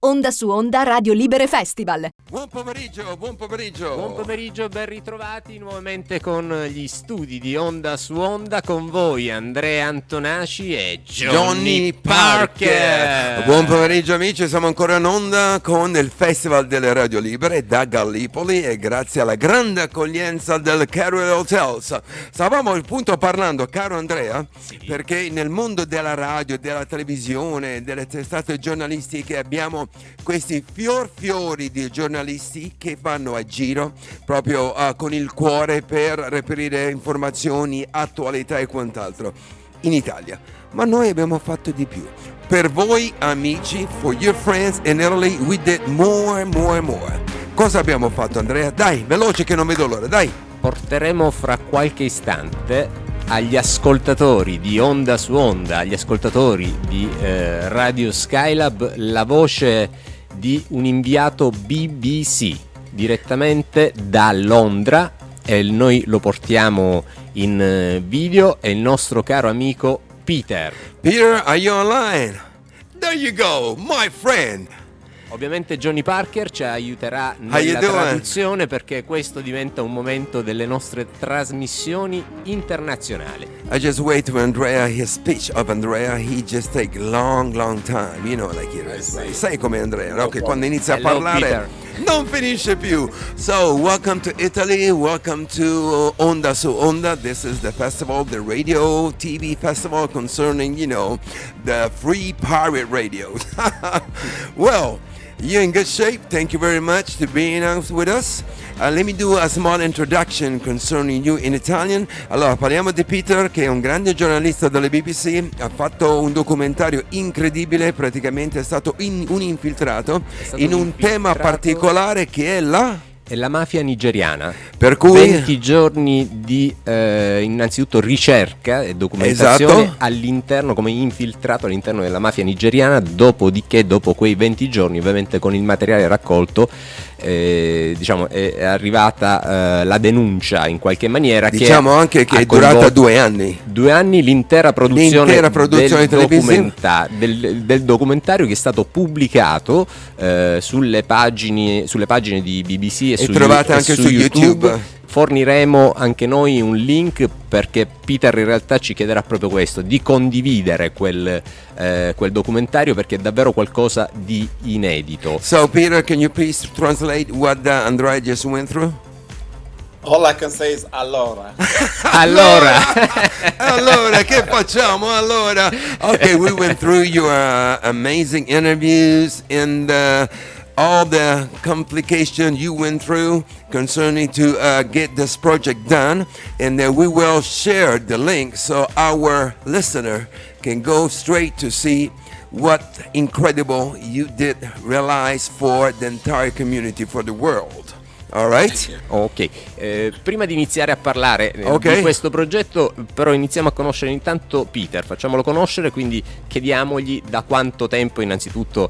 Onda su Onda Radio Libere Festival. Buon pomeriggio, buon pomeriggio. Buon pomeriggio, ben ritrovati nuovamente con gli studi di Onda su Onda, con voi Andrea Antonaci e Johnny Parker. Buon pomeriggio amici, siamo ancora in onda con il Festival delle Radio Libere da Gallipoli e grazie alla grande accoglienza del Carol Hotels. Stavamo appunto parlando, caro Andrea, perché nel mondo della radio, della televisione, delle testate giornalistiche abbiamo questi fiori di giornalisti che vanno a giro proprio con il cuore per reperire informazioni, attualità e quant'altro in Italia. Ma noi abbiamo fatto di più. Per voi amici, for your friends in Italy, we did more. Cosa abbiamo fatto, Andrea? Dai, veloce che non vedo l'ora, dai. Porteremo fra qualche istante agli ascoltatori di Onda su Onda, agli ascoltatori di Radio Skylab, la voce di un inviato BBC direttamente da Londra, e noi lo portiamo in video. È il nostro caro amico Peter. Peter, are you online? There you go, my friend. Ovviamente Johnny Parker ci aiuterà nella traduzione, perché questo diventa un momento delle nostre trasmissioni internazionali. I just wait for Andrea, his speech of Andrea, he just take long time, you know, like it is. Sai come Andrea, no? Che quando inizia a parlare Peter, non finisce più. So, welcome to Italy, welcome to Onda su Onda. This is the festival, the radio TV festival concerning, you know, the free pirate radio. Well, you're in good shape. Thank you very much for being out with us. Let me do a small introduction concerning you in Italian. Allora, parliamo di Peter, che è un grande giornalista della BBC. Ha fatto un documentario incredibile, praticamente è stato un infiltrato in un tema particolare che è la mafia nigeriana. Per cui 20 giorni di innanzitutto ricerca e documentazione, esatto, all'interno, come infiltrato all'interno della mafia nigeriana. Dopodiché, dopo quei 20 giorni, ovviamente con il materiale raccolto, diciamo è arrivata la denuncia in qualche maniera, diciamo che anche che è durata 2 anni. 2 anni l'intera produzione del documentario, che è stato pubblicato sulle pagine di BBC e trovate anche su YouTube. Forniremo anche noi un link, perché Peter in realtà ci chiederà proprio questo, di condividere quel documentario, perché è davvero qualcosa di inedito. So Peter, can you please translate what Andrea just went through? All I can say is allora. Allora, che facciamo? Allora, okay, we went through your amazing interviews and all the complication you went through concerning to get this project done, and we will share the link so our listener can go straight to see what incredible you did realize for the entire community, for the world. All right? Ok, prima di iniziare a parlare di questo progetto, però iniziamo a conoscere intanto Peter, facciamolo conoscere, quindi chiediamogli da quanto tempo, innanzitutto,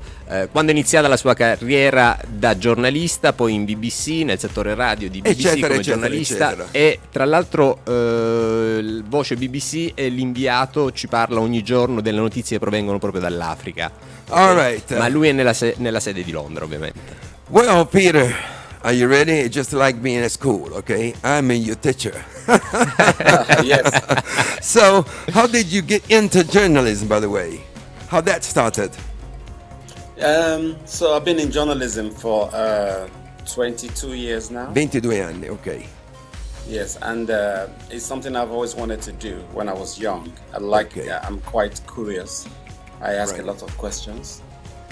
quando è iniziata la sua carriera da giornalista, poi in BBC, nel settore radio di BBC come giornalista, e tra l'altro voce BBC e l'inviato ci parla ogni giorno delle notizie che provengono proprio dall'Africa. All right. Ma lui è nella sede di Londra, ovviamente. Well, Peter, are you ready? Just like being at school, okay? I'm your teacher. Yes. So, how did you get into journalism, by the way? How that started? So I've been in journalism for 22 years now. 22 anni, okay. Yes, and it's something I've always wanted to do when I was young. I'm quite curious. I ask a lot of questions,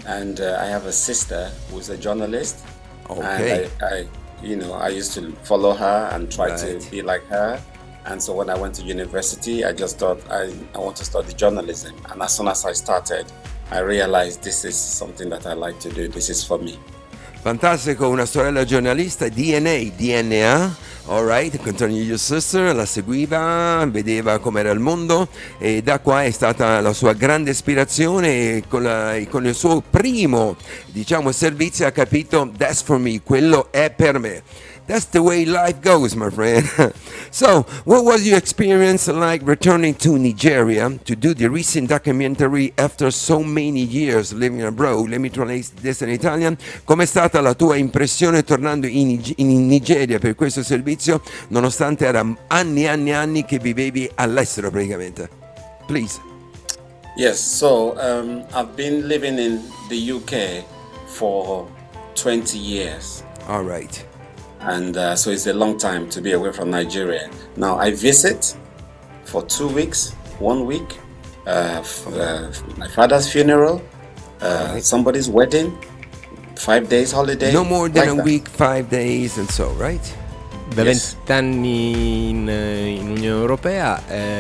and I have a sister who's a journalist. Okay. And I used to follow her and try to be like her. And so when I went to university, I just thought I want to study journalism. And as soon as I started, I realized this is something that I like to do. This is for me. Fantastico, una sorella giornalista, DNA, alright, concerning your sister, la seguiva, vedeva com'era il mondo, e da qua è stata la sua grande ispirazione, e con il suo primo, diciamo, servizio ha capito, that's for me, quello è per me. That's the way life goes, my friend. So, what was your experience like returning to Nigeria to do the recent documentary after so many years living abroad? Let me translate this in Italian. Com'è stata la tua impressione tornando in Nigeria per questo servizio, nonostante era anni che vivevi all'estero praticamente? Please. Yes, so I've been living in the UK for 20 years. All right. And so it's a long time to be away from Nigeria. Now I visit for 2 weeks, 1 week, my father's funeral, somebody's wedding, 5 days holiday. No more than like a that. week, 5 days and so, right? Da Yes. 20 anni in Unione Europea,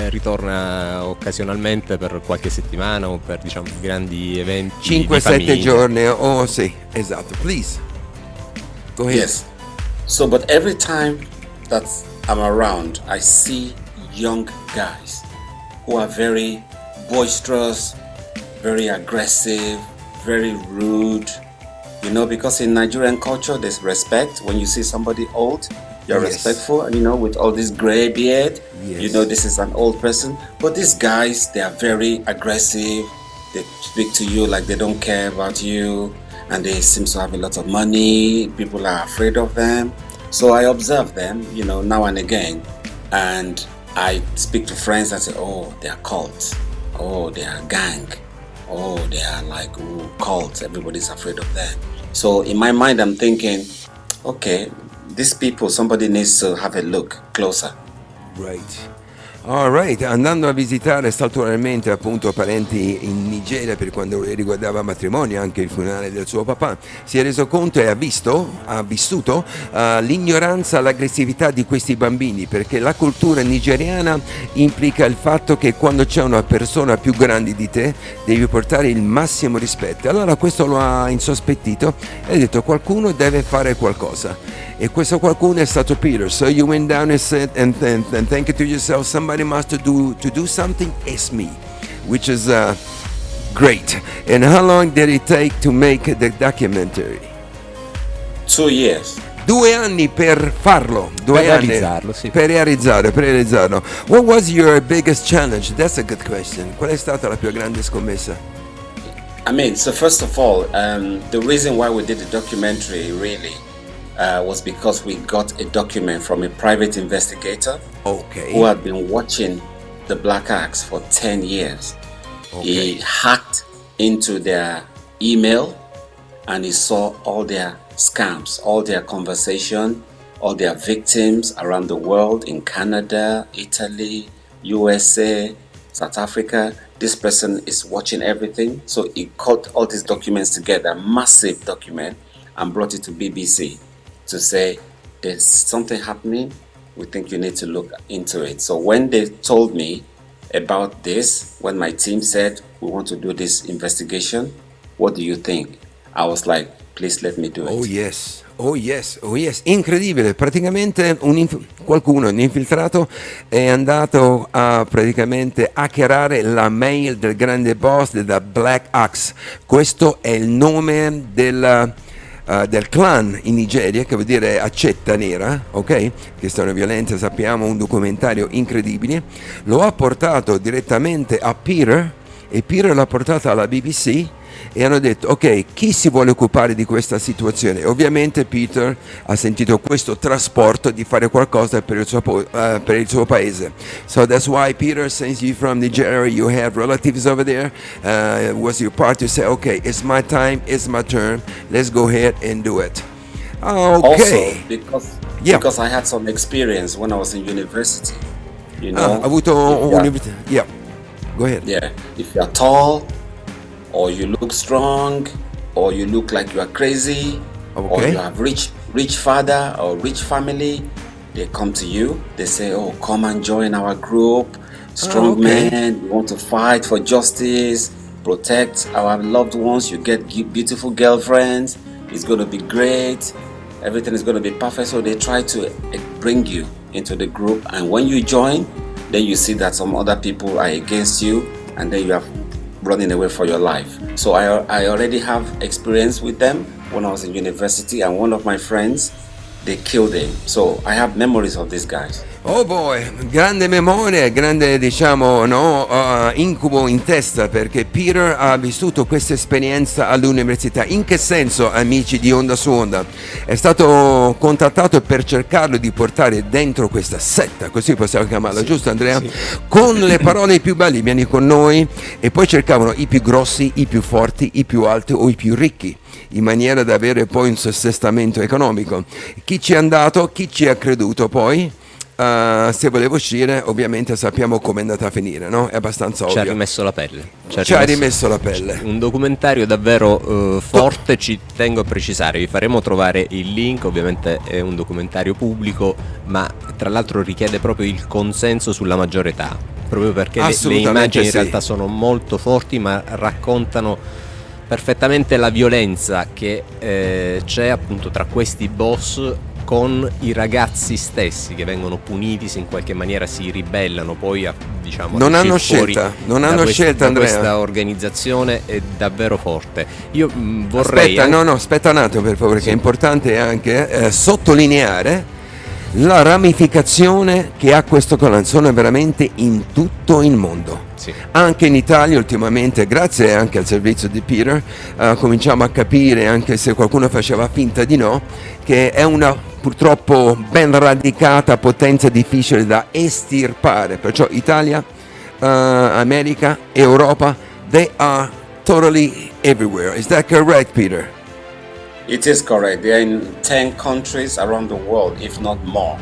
ritorna occasionalmente per qualche settimana o per, diciamo, grandi eventi 5-7 di famiglia. giorni, oh sì, esatto, please. Go ahead. Yes. So, but every time that I'm around, I see young guys who are very boisterous, very aggressive, very rude. You know, because in Nigerian culture, there's respect. When you see somebody old, you're Yes. respectful, and you know, with all this gray beard, Yes. you know, this is an old person. But these guys, they are very aggressive. They speak to you like they don't care about you, and they seem to have a lot of money. People are afraid of them. So I observe them, you know, now and again, and I speak to friends and say, oh, they are cults. Oh, they are gang. Oh, they are like cults. Everybody's afraid of them. So in my mind, I'm thinking, okay, these people, somebody needs to have a look closer. Right. Alright, andando a visitare saltuariamente appunto parenti in Nigeria per quanto riguardava matrimonio, anche il funerale del suo papà, si è reso conto e ha vissuto l'ignoranza, l'aggressività di questi bambini, perché la cultura nigeriana implica il fatto che quando c'è una persona più grande di te devi portare il massimo rispetto. Allora questo lo ha insospettito e ha detto qualcuno deve fare qualcosa. E questo qualcuno è stato Peter. So you went down and said and think to yourself, somebody must do something. It's me, which is great. And how long did it take to make the documentary? 2 years. 2 anni per farlo. 2 Per anni realizzarlo, sì. per realizzarlo. What was your biggest challenge? That's a good question. Qual è stata la più grande scommessa? I mean, so first of all, the reason why we did the documentary really was because we got a document from a private investigator Okay. who had been watching the Black Axe for 10 years. Okay. He hacked into their email and he saw all their scams, all their conversation, all their victims around the world, in Canada, Italy, USA, South Africa. This person is watching everything. So he cut all these documents together, massive document, and brought it to BBC to say, there's something happening. We think you need to look into it. So when they told me about this, when my team said, we want to do this investigation, what do you think? I was like, please let me do it. Oh yes, oh yes, oh yes, incredibile, praticamente qualcuno, un infiltrato è andato a praticamente hackerare la mail del grande boss della Black Axe. Questo è il nome del clan in Nigeria, che vuol dire accetta nera, ok? Che sono violenze, sappiamo, un documentario incredibile. Lo ha portato direttamente a Peter e Peter l'ha portato alla BBC e hanno detto ok, chi si vuole occupare di questa situazione? Ovviamente Peter ha sentito questo trasporto di fare qualcosa per il suo paese. So that's why Peter, since you're from Nigeria, you have relatives over there, was your part to say okay, it's my time, it's my turn, let's go ahead and do it. Okay. Also, Yeah. because I had some experience when I was in university, you know. Ha avuto yeah, go ahead. Yeah, if you are tall, or you look strong, or you look like you are crazy, or Okay. you have rich father or rich family, they come to you. They say, "Oh, come and join our group, strong okay. men. We want to fight for justice, protect our loved ones. You get beautiful girlfriends. It's going to be great. Everything is going to be perfect." So they try to bring you into the group, and when you join, then you see that some other people are against you, and then you have running away for your life. So I already have experience with them when I was in university, and one of my friends they killed him. So I have memories of these guys. Oh boy, grande memoria, grande incubo in testa, perché Peter ha vissuto questa esperienza all'università. In che senso, amici di Onda su Onda? È stato contattato per cercarlo di portare dentro questa setta, così possiamo chiamarla, giusto Andrea? Sì. Con le parole più belle, vieni con noi, e poi cercavano i più grossi, i più forti, i più alti o i più ricchi, in maniera da avere poi un assestamento economico. Chi ci è andato, chi ci ha creduto poi? Se volevo uscire, ovviamente sappiamo come è andata a finire, no? È abbastanza ovvio. Ci ha rimesso la pelle. Ci ha rimesso la pelle. Un documentario davvero forte, ci tengo a precisare, vi faremo trovare il link, ovviamente è un documentario pubblico, ma tra l'altro richiede proprio il consenso sulla maggiore età, proprio perché le immagini in realtà sono molto forti, ma raccontano perfettamente la violenza che c'è appunto tra questi boss con i ragazzi stessi che vengono puniti se in qualche maniera si ribellano, poi non hanno scelta, Andrea. Questa organizzazione è davvero forte. Io vorrei aspetta un attimo per favore, sì, che è importante anche sottolineare la ramificazione che ha questo colanzone veramente in tutto il mondo. Sì. Anche in Italia ultimamente, grazie anche al servizio di Peter, cominciamo a capire, anche se qualcuno faceva finta di no, che è una purtroppo ben radicata potenza difficile da estirpare. Perciò Italia, America, Europa, they are totally everywhere. Is that correct, Peter? It is correct. They are in 10 countries around the world, if not more.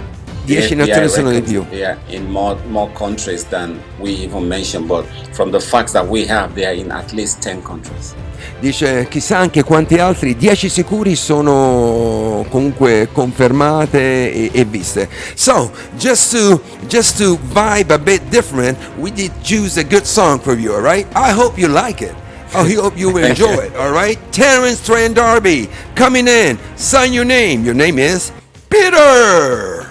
10 nazioni sono di più. They are in more countries than we even mentioned, but from the facts that we have, they are in at least 10 countries. Dice chissà anche quanti altri, 10 sicuri sono comunque confermate e viste. So, just to vibe a bit different, we did choose a good song for you, all right? I hope you like it. I hope you enjoy it, all right? Terence Trent D'Arby coming in. Sign your name. Your name is Peter.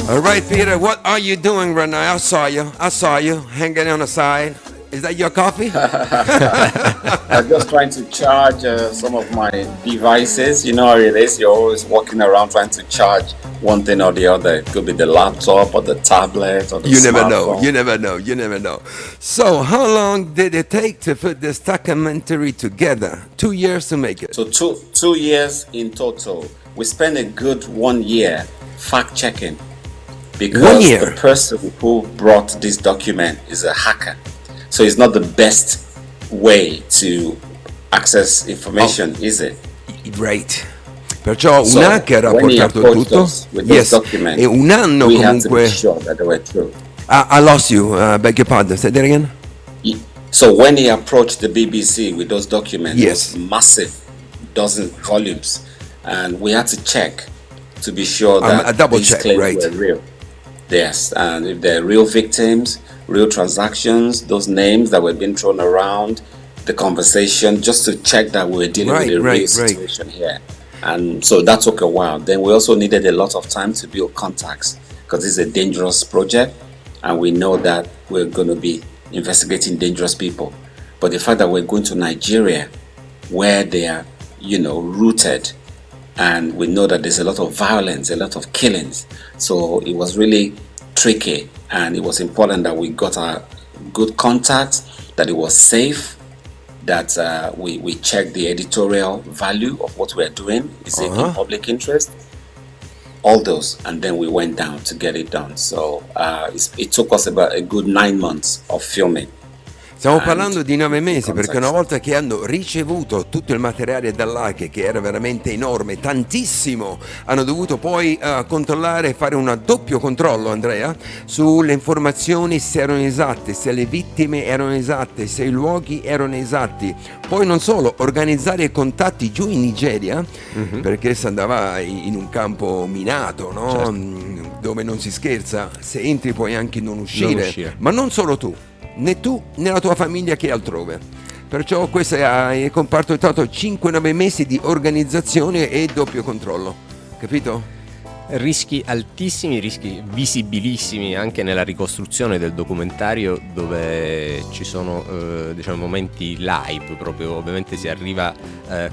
All right, Peter, what are you doing right now? I saw you hanging on the side. Is that your coffee? I'm just trying to charge some of my devices. You know how it is. You're always walking around trying to charge one thing or the other. It could be the laptop or the tablet or the smartphone. You never know. So how long did it take to put this documentary together? 2 years to make it. So two years in total. We spent a good 1 year fact-checking. Because the person who brought this document is a hacker. So it's not the best way to access information, is it? Right. Perciò un hacker ha portato tutto. Yes. E un anno we comunque. Had to be sure that they were true. I lost you. Beg your pardon. Say that again. So when he approached the BBC with those documents, yes, those massive dozen volumes, and we had to check to be sure that these claims were real. Yes, and if they're real victims, real transactions, those names that were being thrown around, the conversation, just to check that we were dealing with a real situation here. And so that took a while. Then we also needed a lot of time to build contacts, because this is a dangerous project, and we know that we're going to be investigating dangerous people. But the fact that we're going to Nigeria, where they are, rooted, and we know that there's a lot of violence, a lot of killings. So it was really tricky, and it was important that we got a good contact, that it was safe, that we checked the editorial value of what we're doing. Is it in public interest? All those, and then we went down to get it done. So it took us about a good 9 months of filming. Stiamo parlando di 9 mesi, perché una volta che hanno ricevuto tutto il materiale dall'hacker, che era veramente enorme, tantissimo, hanno dovuto poi controllare e fare un doppio controllo, Andrea, sulle informazioni, se erano esatte, se le vittime erano esatte, se i luoghi erano esatti. Poi non solo, organizzare contatti giù in Nigeria, perché si andava in un campo minato, no? Certo. Dove non si scherza, se entri puoi anche non uscire. Ma non solo tu, né tu né la tua famiglia che è altrove. Perciò questo è compartito 5-9 mesi di organizzazione e doppio controllo, capito? Rischi altissimi, rischi visibilissimi anche nella ricostruzione del documentario, dove ci sono diciamo momenti live, proprio ovviamente si arriva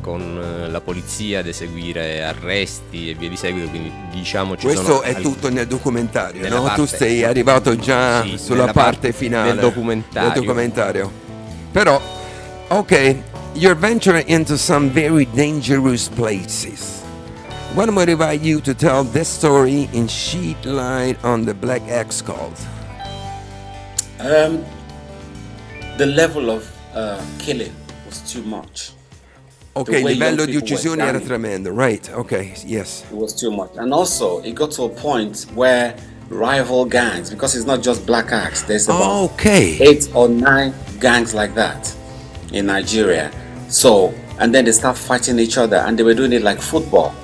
con la polizia ad eseguire arresti e via di seguito, quindi diciamo ci questo sono è tutto nel documentario, no? parte, Tu sei arrivato già sì, sulla parte finale del documentario. Però, ok, you're venturing into some very dangerous places. What motivated you to tell this story in sheet light on the Black X Cult? The level of killing was too much. Ok, The il way livello young di people uccisioni were era dying. tremendo, right? Ok, yes. It was too much. And also, it got to a point where rival gangs, because it's not just Black Axe, there's about Okay. 8 or 9 gangs like that in Nigeria. So, and then they start fighting each other, and they were doing it like football.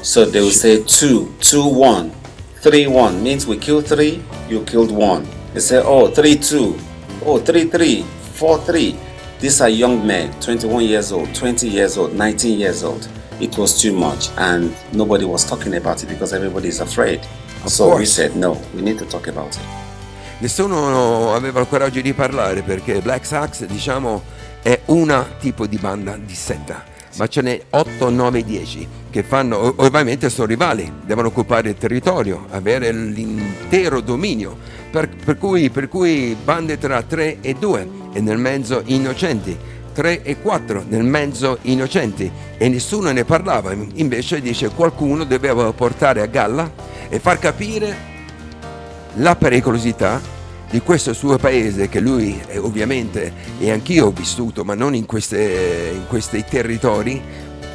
So they will say 2, 2, 1, 3, 1 means we killed 3, you killed 1. They say, oh, 3, 2, oh, 3, 3, 4, 3. These are young men, 21 years old, 20 years old, 19 years old. It was too much, and nobody was talking about it because everybody is afraid. So we said, no, we need to talk about it. Nessuno aveva il coraggio di parlare perché Black Sax, diciamo, è una tipo di banda di setta. Ma ce n'è 8, 9, 10 che fanno, ovviamente sono rivali, devono occupare il territorio, avere l'intero dominio, per cui bande tra 3 e 2 e nel mezzo innocenti, 3 e 4 nel mezzo innocenti, e nessuno ne parlava. Invece dice qualcuno doveva portare a galla e far capire la pericolosità di questo suo paese che lui ovviamente, e anch'io ho vissuto, ma non in questi territori,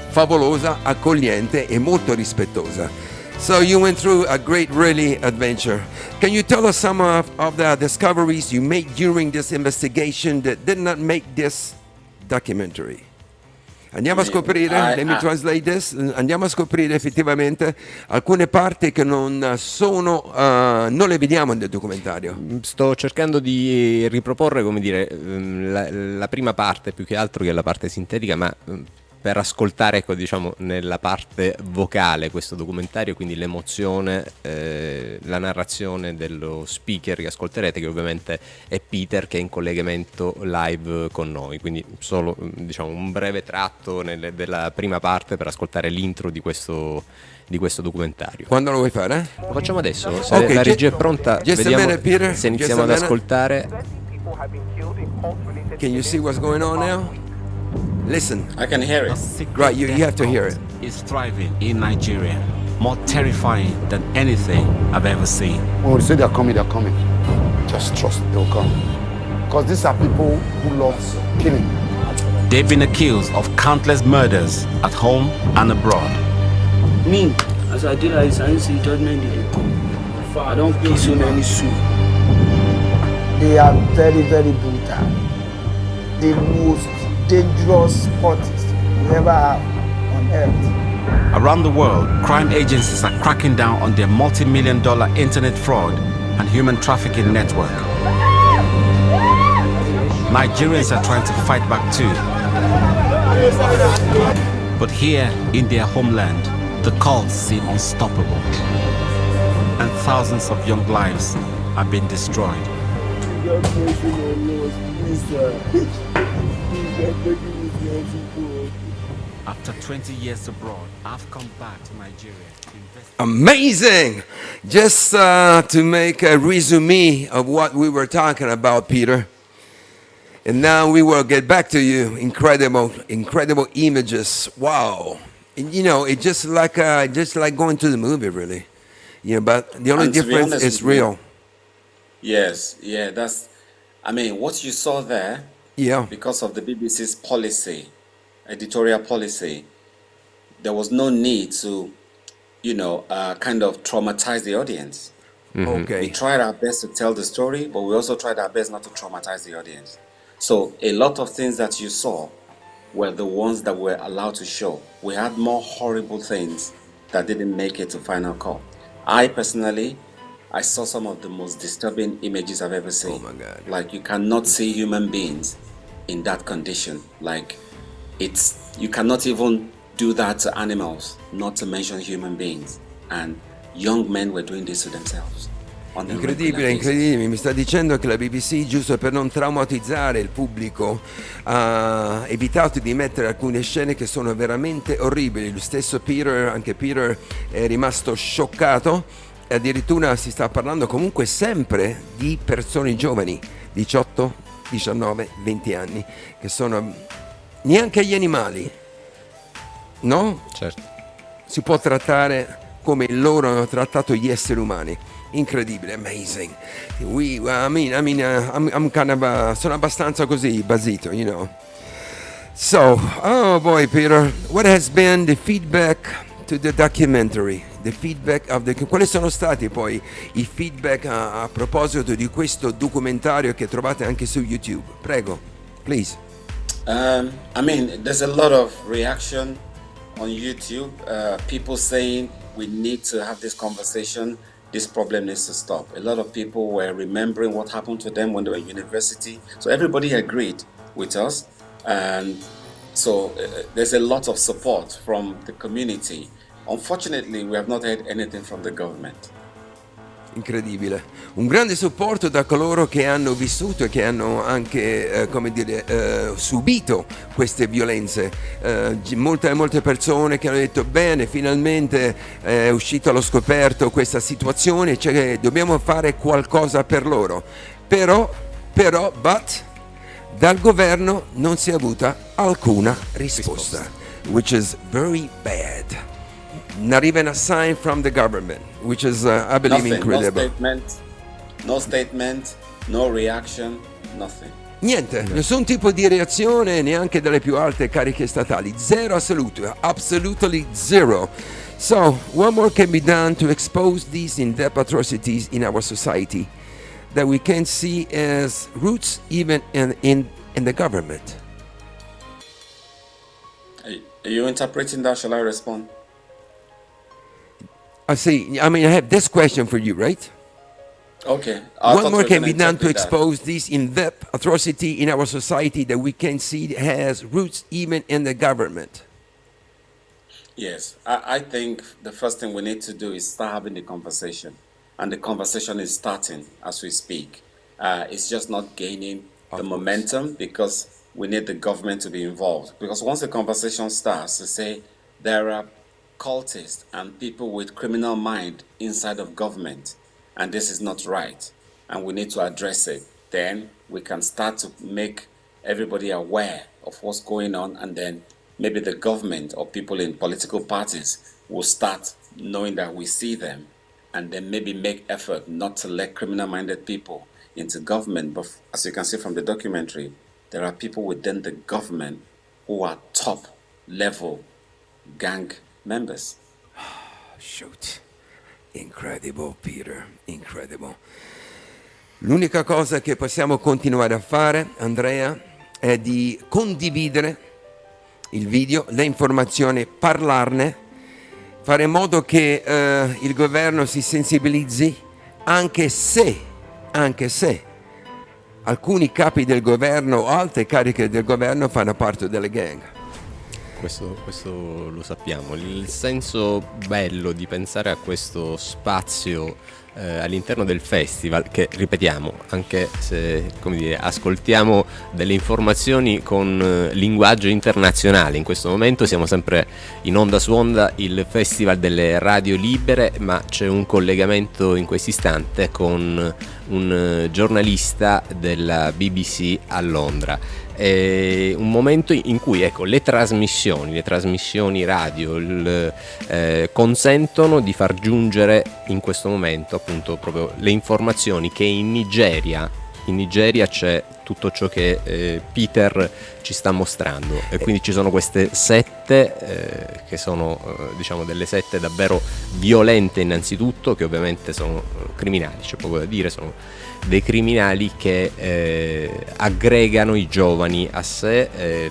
favolosa, accogliente e molto rispettosa. So you went through a great really adventure. Can you tell us some of the discoveries you made during this investigation that did not make this documentary? Andiamo a scoprire, let me translate this, andiamo a scoprire effettivamente alcune parti che non le vediamo nel documentario. Sto cercando di riproporre, come dire, la prima parte più che altro, che è la parte sintetica, ma per ascoltare, ecco, diciamo, nella parte vocale questo documentario, quindi l'emozione, la narrazione dello speaker che ascolterete, che ovviamente è Peter, che è in collegamento live con noi, quindi solo, diciamo, un breve tratto della prima parte per ascoltare l'intro di questo documentario. Quando lo vuoi fare? Lo facciamo adesso, se Okay, la regia è pronta, vediamo Peter, se iniziamo ad ascoltare. Can you see what's going on now? Listen. I can hear it. Right, you have to hear it. Is thriving in Nigeria, more terrifying than anything I've ever seen. When they say they're coming, just trust they'll come. Because these are people who love killing. They've been accused of countless murders at home and abroad. Me, as I did, I see judgment day. I don't kill so many souls. They are very, very brutal. The most dangerous sports we ever have on earth. Around the world, crime agencies are cracking down on their multi-million-dollar internet fraud and human trafficking network. Nigerians are trying to fight back too. But here in their homeland, the cults seem unstoppable, and thousands of young lives are being destroyed. After 20 years abroad, I've come back to Nigeria to invest. Amazing! Just to make a resume of what we were talking about, Peter. And now we will get back to you. Incredible images. Wow. And, you know, it's just like going to the movie, really. You know, but the only difference is real. Yes, yeah, what you saw there, Yeah. because of the BBC's policy, editorial policy, there was no need to, kind of traumatize the audience. Mm-hmm. Okay. We tried our best to tell the story, but we also tried our best not to traumatize the audience. So a lot of things that you saw were the ones that were allowed to show. We had more horrible things that didn't make it to final call. I personally saw some of the most disturbing images I've ever seen. Oh my God. Like, you cannot see human beings in that condition. Like, you cannot even do that to animals, not to mention human beings. And young men were doing this to themselves. Incredibile, mi sta dicendo che la BBC, giusto per non traumatizzare il pubblico, ha evitato di mettere alcune scene che sono veramente orribili. Lo stesso anche Peter è rimasto scioccato, e addirittura si sta parlando comunque sempre di persone giovani, 18, 19, 20 anni, che sono neanche gli animali, no? Certo. Si può trattare come loro hanno trattato gli esseri umani. Incredibile, amazing. I'm kind of sono abbastanza così basito, you know. So, oh boy, Peter, what has been the feedback to the documentary? The feedback of quali sono stati poi i feedback a proposito di questo documentario che trovate anche su YouTube? Prego, please. There's a lot of reaction on YouTube. People saying we need to have this conversation. This problem needs to stop. A lot of people were remembering what happened to them when they were in university. So everybody agreed with us. And so there's a lot of support from the community. Unfortunately, we have not heard anything from the government. Incredibile. Un grande supporto da coloro che hanno vissuto e che hanno anche subito queste violenze. Molte persone che hanno detto bene, finalmente è uscito allo scoperto questa situazione, cioè dobbiamo fare qualcosa per loro. Però dal governo non si è avuta alcuna risposta. Which is very bad. Not even a sign from the government, which is, I believe, nothing, incredible. No statement, no reaction, nothing. Niente, nessun tipo di reazione neanche dalle più alte cariche statali. Zero assoluto, absolutely zero. So, what more can be done to expose these in-depth atrocities in our society that we can see as roots even in the government? Are you interpreting that? Shall I respond? I have this question for you, right? Okay. What more can be done to expose this in-depth atrocity in our society that we can see has roots even in the government? Yes, I think the first thing we need to do is start having the conversation. And the conversation is starting as we speak. It's just not gaining the momentum because we need the government to be involved. Because once the conversation starts to say there are cultists and people with criminal mind inside of government, and this is not right, and we need to address it, then we can start to make everybody aware of what's going on, and then maybe the government or people in political parties will start knowing that we see them, and then maybe make effort not to let criminal-minded people into government. But as you can see from the documentary, there are people within the government who are top-level gang members. Shoot. Incredible, Peter, incredible. L'unica cosa che possiamo continuare a fare, Andrea, è di condividere il video, le informazioni, parlarne, fare in modo che il governo si sensibilizzi, anche se alcuni capi del governo o alte cariche del governo fanno parte delle gang. Questo lo sappiamo. Il senso bello di pensare a questo spazio all'interno del festival, che ripetiamo, anche se ascoltiamo delle informazioni con linguaggio internazionale, in questo momento siamo sempre in onda su onda, il festival delle radio libere, ma c'è un collegamento in questo istante con un giornalista della BBC a Londra. È un momento in cui le trasmissioni radio consentono di far giungere in questo momento appunto proprio le informazioni che in Nigeria c'è tutto ciò che Peter ci sta mostrando, e quindi ci sono queste sette che sono delle sette davvero violente innanzitutto, che ovviamente sono criminali, c'è poco da dire, sono dei criminali che aggregano i giovani a sé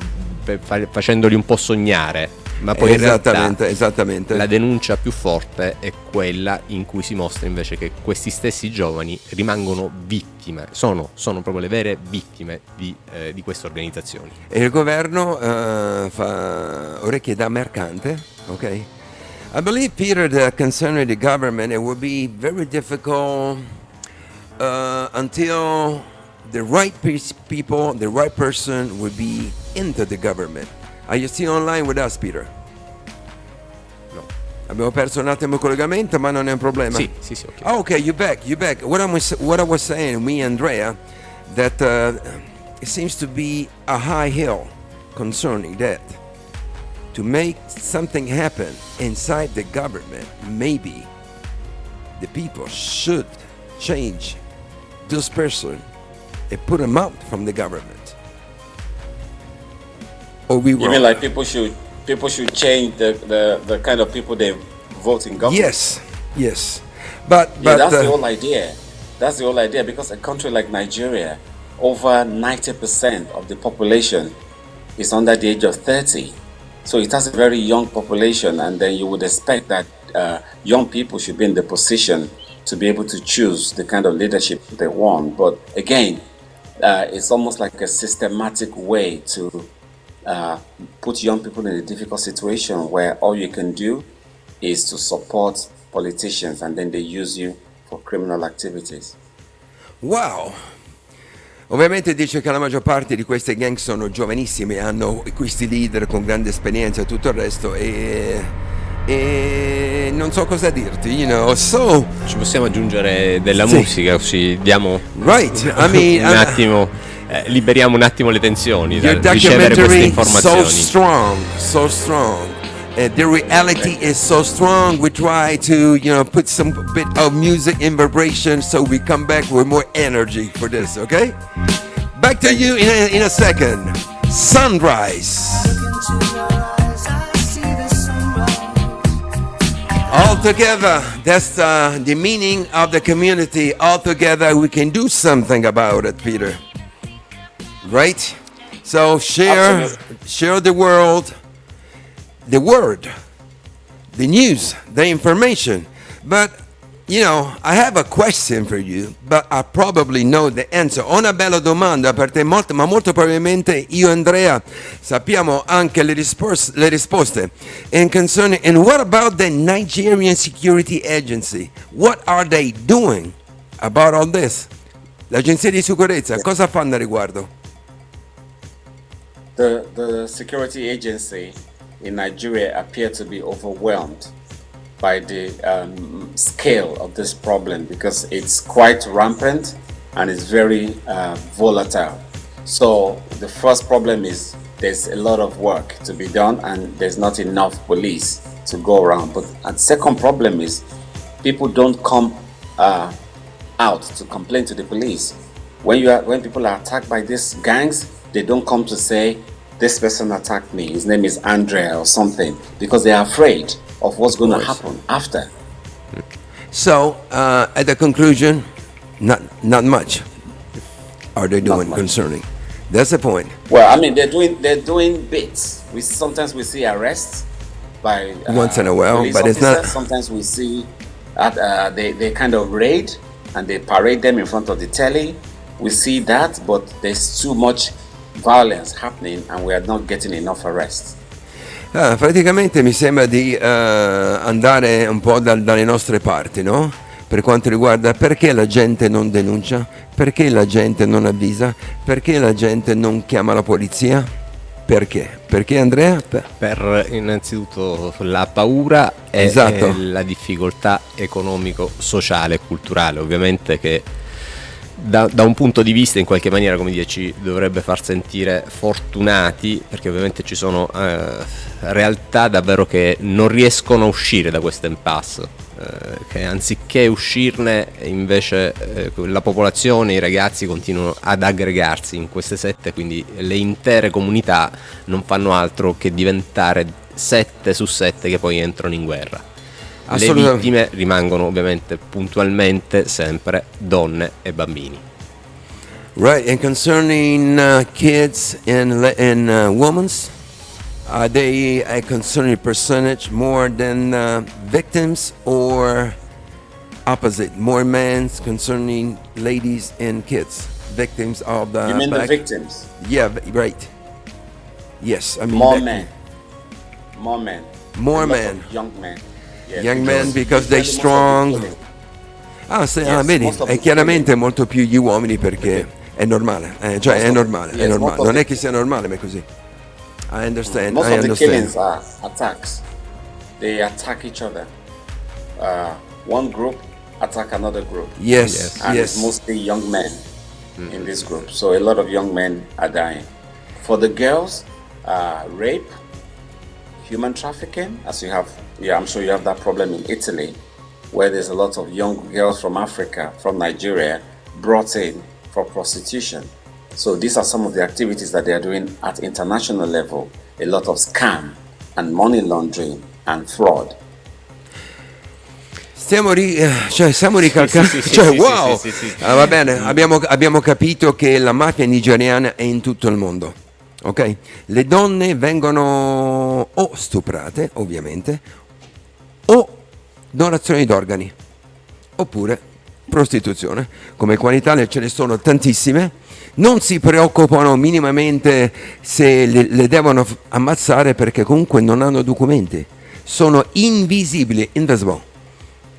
facendoli un po' sognare, ma poi esattamente. La denuncia più forte è quella in cui si mostra invece che questi stessi giovani rimangono vittime, sono proprio le vere vittime di queste organizzazioni. E il governo fa orecchie da mercante, ok? I believe, Peter, that concerning the government, it would be very difficult until the right people, the right person would be into the government. Are you still online with us, Peter? No. Abbiamo perso un attimo il collegamento, ma non è un problema. Sì, ok. Oh, okay, you're back. What I was saying, me and Andrea, that it seems to be a high hill concerning that. To make something happen inside the government, maybe the people should change this person and put him out from the government. Or we wrong? You mean like people should change the kind of people they vote in government? Yes. But that's the whole idea. That's the whole idea, because a country like Nigeria, over 90% of the population is under the age of 30. So it has a very young population, and then you would expect that young people should be in the position to be able to choose the kind of leadership they want. But again, it's almost like a systematic way to put young people in a difficult situation where all you can do is to support politicians, and then they use you for criminal activities. Wow! Ovviamente dice che la maggior parte di queste gang sono giovanissime, hanno questi leader con grande esperienza e tutto il resto, e non so cosa dirti, so... Ci possiamo aggiungere della musica, così diamo right. I mean, un attimo, liberiamo un attimo le tensioni dal ricevere queste informazioni. So strong. The reality is so strong. We try to, put some bit of music in vibration, so we come back with more energy for this. Okay? Back to you in a second. Sunrise. All together, that's the meaning of the community. All together, we can do something about it, Peter. Right? So share the world. The word, the news, the information. But, I have a question for you, but I probably know the answer. Ho una bella domanda per te, ma molto probabilmente io e Andrea sappiamo anche le risposte. And what about the Nigerian Security Agency? What are they doing about all this? L'agenzia di sicurezza, cosa fanno a riguardo? The security agency in Nigeria appear to be overwhelmed by the scale of this problem, because it's quite rampant and it's very volatile. So the first problem is there's a lot of work to be done and there's not enough police to go around. But the second problem is people don't come out to complain to the police. When people are attacked by these gangs, they don't come to say, this person attacked me, his name is Andrea or something, because they are afraid of what's going to happen after. So, at the conclusion, not much are they doing concerning. That's the point. Well, I mean, they're doing bits. Sometimes we see arrests by once in a while, but officers. it's not. Sometimes we see they kind of raid and they parade them in front of the telly. We see that, but there's too much violence happening and we are not getting enough arrests. Praticamente mi sembra di andare un po' dalle nostre parti, no? Per quanto riguarda perché la gente non denuncia, perché la gente non avvisa, perché la gente non chiama la polizia. Perché? Perché, Andrea? Per innanzitutto la paura e la difficoltà economico-sociale e culturale, ovviamente, che da un punto di vista in qualche maniera, come dire, ci dovrebbe far sentire fortunati, perché ovviamente ci sono realtà davvero che non riescono a uscire da questo impasse, che anziché uscirne invece la popolazione, i ragazzi continuano ad aggregarsi in queste sette, quindi le intere comunità non fanno altro che diventare 7 su 7 che poi entrano in guerra. Le vittime rimangono ovviamente puntualmente sempre donne e bambini. Right, and concerning kids and women, are they a concerning percentage more than victims, or opposite, more men concerning ladies and kids, victims of the... You mean the victims? Yeah, right. Yes, I mean... More men. More men. Young men. Yeah, Young men because they're usually most of the strong. killing- Vedi, most of è the chiaramente molto più gli uomini perché è normale, cioè è normale, è yes, normale. most of Non the- è che sia normale, ma è così. I understand, Most I of the understand. killings are attacks. They attack each other. One group attack another group. Yes, And yes. it's mostly young men in this group. So a lot of young men are dying. For the girls, rape, human trafficking, as you have, I'm sure you have that problem in Italy, where there's a lot of young girls from Africa, from Nigeria, brought in for prostitution. So these are some of the activities that they are doing at international level. A lot of scam and money laundering and fraud. Stiamo ricalcando. Wow! Va bene, abbiamo capito che la mafia nigeriana è in tutto il mondo. Ok? Le donne vengono o stuprate, ovviamente, o donazioni d'organi, oppure prostituzione. Come qua in Italia ce ne sono tantissime. Non si preoccupano minimamente se le devono ammazzare perché comunque non hanno documenti. Sono invisibili, invisible.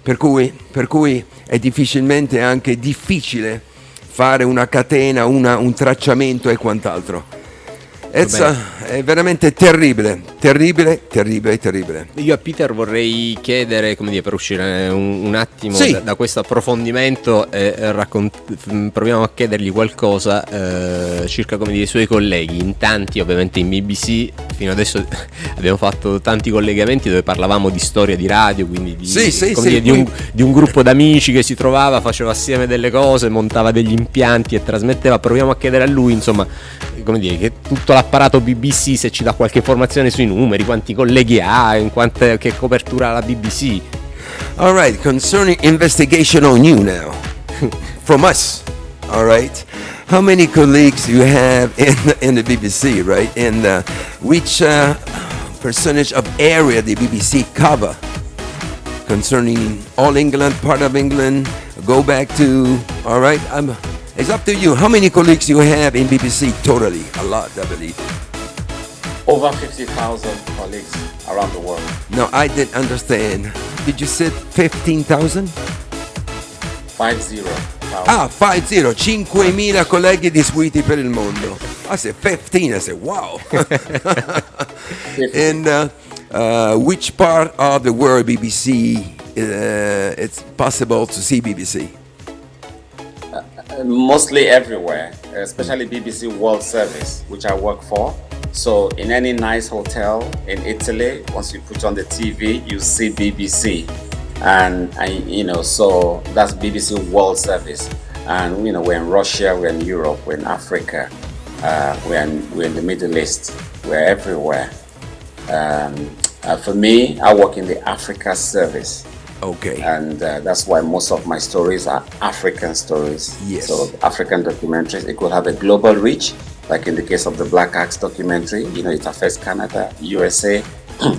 Per cui è difficilmente anche difficile fare una catena, un tracciamento e quant'altro. È veramente terribile. Io a Peter vorrei chiedere, come dire, per uscire un attimo da questo approfondimento, proviamo a chiedergli qualcosa circa, come dire, i suoi colleghi. In tanti, ovviamente in BBC, fino adesso abbiamo fatto tanti collegamenti dove parlavamo di storia di radio, quindi di un gruppo d'amici che si trovava, faceva assieme delle cose, montava degli impianti e trasmetteva. Proviamo a chiedere a lui, insomma, come dire, che tutto l'apparato BBC, se ci dà qualche informazione sui numeri, quanti colleghi ha, che copertura ha la BBC. All right, concerning investigation on you now, from us, all right? How many colleagues you have in the BBC, right? And which percentage of area the BBC cover? Concerning all England, part of England, go back to, all right? It's up to you. How many colleagues you have in BBC totally? A lot, I believe. Over 50,000 colleagues around the world. No, I didn't understand. Did you say 15,000? 50,000. 50, 5.000 colleghi distribuiti per il mondo. I said 15, I said wow. And which part of the world BBC, it's possible to see BBC? Mostly everywhere, especially BBC World Service, which I work for. So in any nice hotel in Italy, once you put on the TV, you see BBC. And so that's BBC World Service. And we're in Russia, we're in Europe, we're in Africa, we're in the Middle East, we're everywhere. For me, I work in the Africa service. Okay. And that's why most of my stories are African stories. Yes. So African documentaries, it could have a global reach, like in the case of the Black Axe documentary. It affects Canada, USA,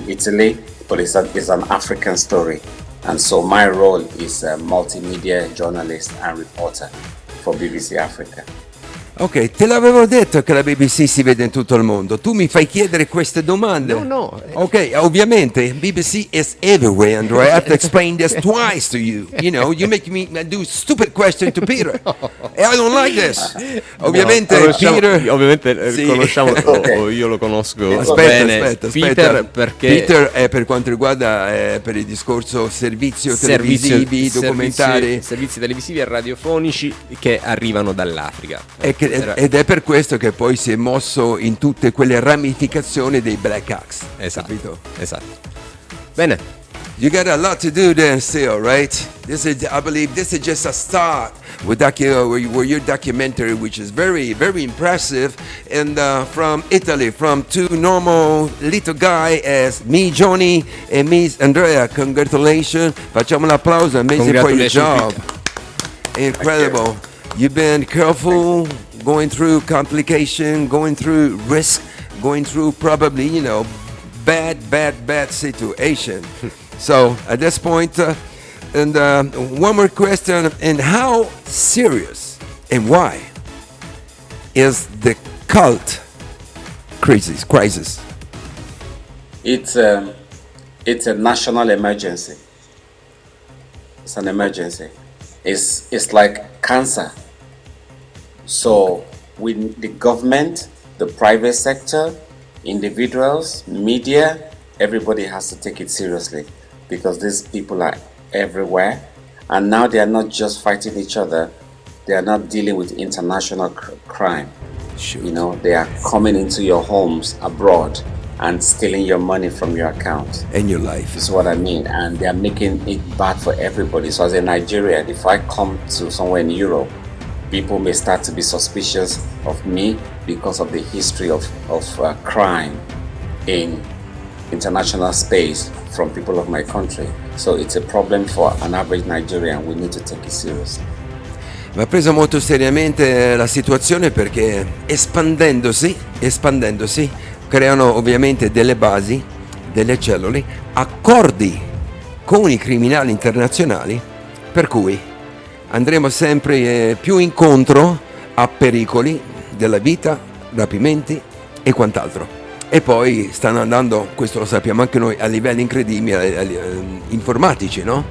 Italy, but it's an African story. And so my role is a multimedia journalist and reporter for BBC Africa. Ok, te l'avevo detto che la BBC si vede in tutto il mondo. Tu mi fai chiedere queste domande. No. Ok, ovviamente BBC is everywhere, Andrea. I have to explain this twice to you. You make me do stupid question to Peter. And I don't like this. Ovviamente Peter. Ovviamente sì. conosciamo, io lo conosco Aspetta. Peter, perché Peter è per quanto riguarda per il discorso servizi televisivi, documentari. Servizi televisivi e radiofonici che arrivano dall'Africa. Ed è per questo che poi si è mosso in tutte quelle ramificazioni dei Black Axe. Esatto. Bene. You got a lot to do then still, right? I believe this is just a start with your documentary, which is very, very impressive. And from Italy, from two normal little guy as me, Johnny, and me, Andrea. Congratulations. Facciamo un applauso. Amazing for your job. Incredible. You've been careful, going through complication, going through risk, going through probably, bad situation. So at this point, and one more question, and how serious and why is the cult crisis? It's It's a national emergency. It's an emergency. It's like cancer. So the government, the private sector, individuals, media, everybody has to take it seriously, because these people are everywhere, and now they are not just fighting each other, they are not dealing with international crime. Shoot. You know, they are coming into your homes abroad and stealing your money from your account and your life. This is what I mean. And they are making it bad for everybody. So as a Nigerian, if I come to somewhere in Europe, people may start to be suspicious of me because of the history of crime in international space from people of my country. So it's a problem for an average Nigerian. We need to take it seriously. Va preso molto seriamente la situazione, perché espandendosi creano ovviamente delle basi, delle cellule, accordi con i criminali internazionali, per cui andremo sempre più incontro a pericoli della vita, rapimenti e quant'altro. E poi stanno andando, questo lo sappiamo anche noi, a livelli incredibili, informatici, no?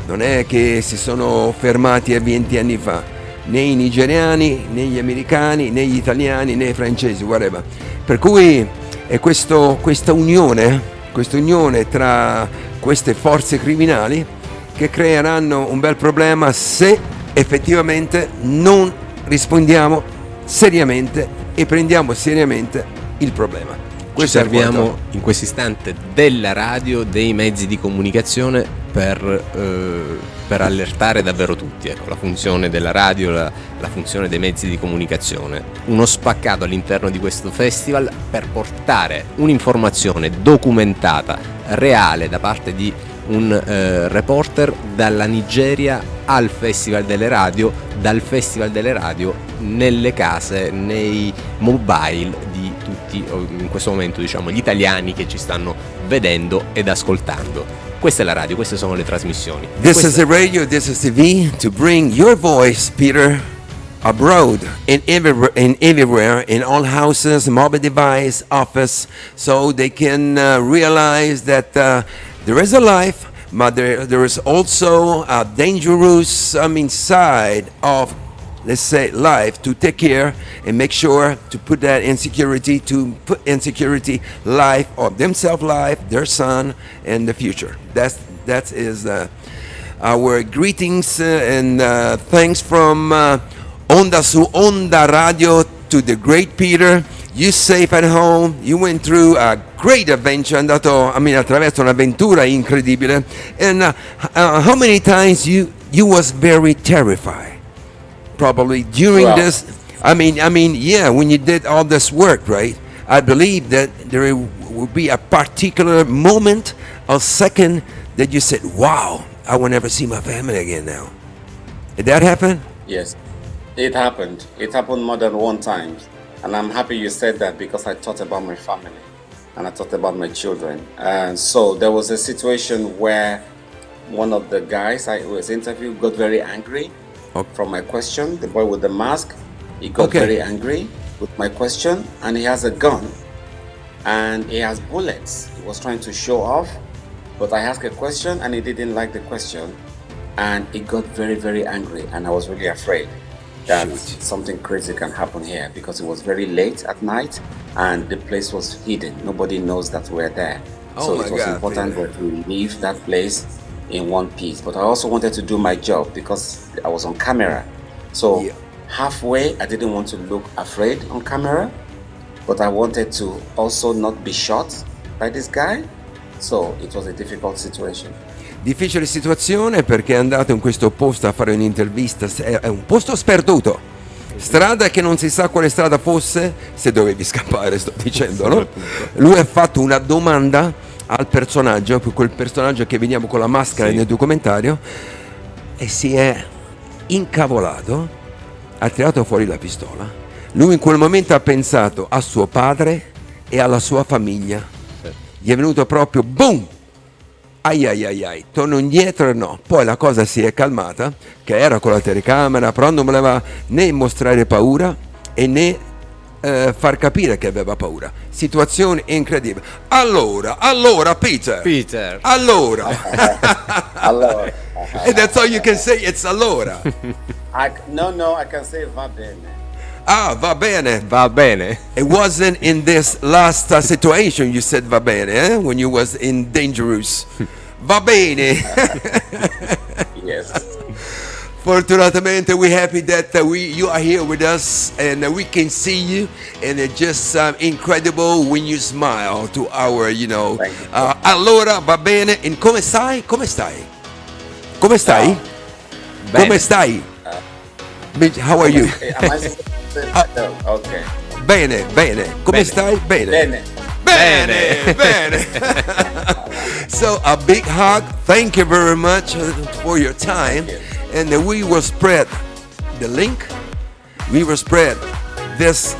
Non è che si sono fermati a 20 anni fa, né i nigeriani, né gli americani, né gli italiani, né i francesi, whatever. Per cui è questa unione tra queste forze criminali che creeranno un bel problema se effettivamente non rispondiamo seriamente e prendiamo seriamente il problema. Ci serviamo in questo istante della radio, dei mezzi di comunicazione per allertare davvero tutti. Ecco, la funzione della radio, la funzione dei mezzi di comunicazione. Uno spaccato all'interno di questo festival per portare un'informazione documentata, reale, da parte di un reporter dalla Nigeria al Festival delle Radio, dal Festival delle Radio nelle case, nei mobile di tutti, in questo momento diciamo gli italiani che ci stanno vedendo ed ascoltando. Questa è la radio, queste sono le trasmissioni. This is the radio, this is TV, to bring your voice, Peter, abroad, in everywhere, in all houses, mobile device, office, so they can realize that there is a life, but there is also a dangerous side of, let's say, life to take care and make sure to put that put in security life of themselves, life, their son, and the future. That is our greetings and thanks from Onda su Onda Radio to the great Peter. You safe at home. You went through a great adventure, attraverso un'avventura incredibile. And how many times you was very terrified? Probably during this. When you did all this work, right? I believe that there would be a particular moment, a second that you said, "Wow, I will never see my family again now." Did that happen? Yes, it happened. It happened more than one time. And I'm happy you said that, because I thought about my family and I thought about my children. And so there was a situation where one of the guys I was interviewed got very angry from my question. The boy with the mask, he got very angry with my question, and he has a gun and he has bullets. He was trying to show off, but I asked a question and he didn't like the question, and he got very, very angry, and I was really afraid that something crazy can happen here, because it was very late at night and the place was hidden. Nobody knows that we're there. So it was important that we leave that place in one piece. But I also wanted to do my job, because I was on camera. So halfway, I didn't want to look afraid on camera, but I wanted to also not be shot by this guy. So it was a difficult situation. Difficile situazione, perché è andato in questo posto a fare un'intervista, è un posto sperduto, strada che non si sa quale strada fosse, se dovevi scappare, sto dicendo, no? Lui ha fatto una domanda al personaggio, quel personaggio che vediamo con la maschera nel documentario, e si è incavolato, ha tirato fuori la pistola. Lui in quel momento ha pensato a suo padre e alla sua famiglia. Gli è venuto proprio boom! Ai, torno indietro e no. Poi la cosa si è calmata, che era con la telecamera, però non voleva né mostrare paura e né far capire che aveva paura. Situazione incredibile. Allora, Peter. Allora. Allora. And that's all you can say, it's allora. No, I can say va bene. Ah, va bene. Va bene. It wasn't in this last situation you said va bene, when you was in dangerous. Va bene. Yes. Fortunatamente, we're happy that you are here with us and we can see you, and it's just incredible when you smile to our, allora va bene. And come stai? Come stai? Come stai? Bene. Come stai? How are you? Am I supposed to say no? Okay. Bene. Come Bene. stai? Bene. Bene. So a big hug. Thank you very much for your time. And we will spread the link. We will spread this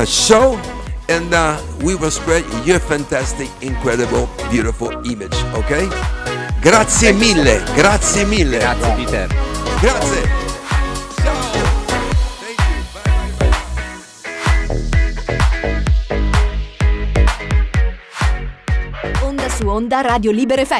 show, and we will spread your fantastic, incredible, beautiful image. Okay? Grazie mille. Grazie Peter. Grazie. Ciao. Thank you. Bye. Onda su Onda Radio Libere Festival.